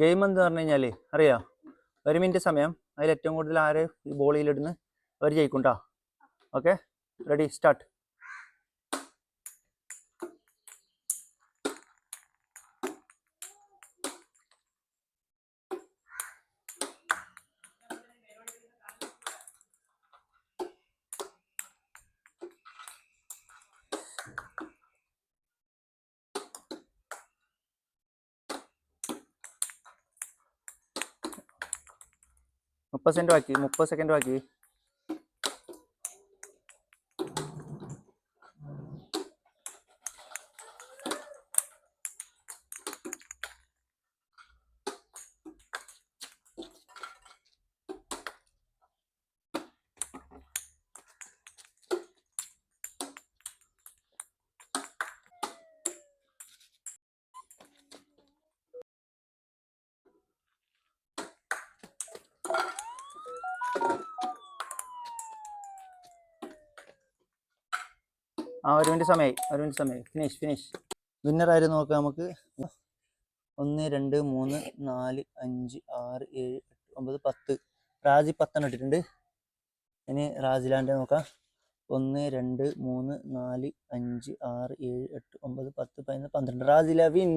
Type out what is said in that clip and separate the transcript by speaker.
Speaker 1: Game എന്ന് പറഞ്ഞു കഴിഞ്ഞാൽ അറിയാം, 1 മിനിറ്റ് സമയം, അതിൽ ഏറ്റവും കൂടുതൽ ആര് ഈ ബോളിലിടുന്ന് അവർ ജയിക്കും കേട്ടോ. Okay, ready, start. മുപ്പത് സെക്കൻഡ് ബാക്കി. ഒരു മിനിറ്റ് സമയമായി. ഫിനിഷ്. വിന്നർ ആയിരുന്നു നോക്കാം നമുക്ക്. 1 2 3 4 5 6 7 8 9 10. റാജി 10 ഇട്ടിട്ടുണ്ട്. ഇനി റാജിലാൻ്റെ നോക്കാം. 1 2 3 4 5 6 7 8 9 10 11 12. റാജില വിൻ.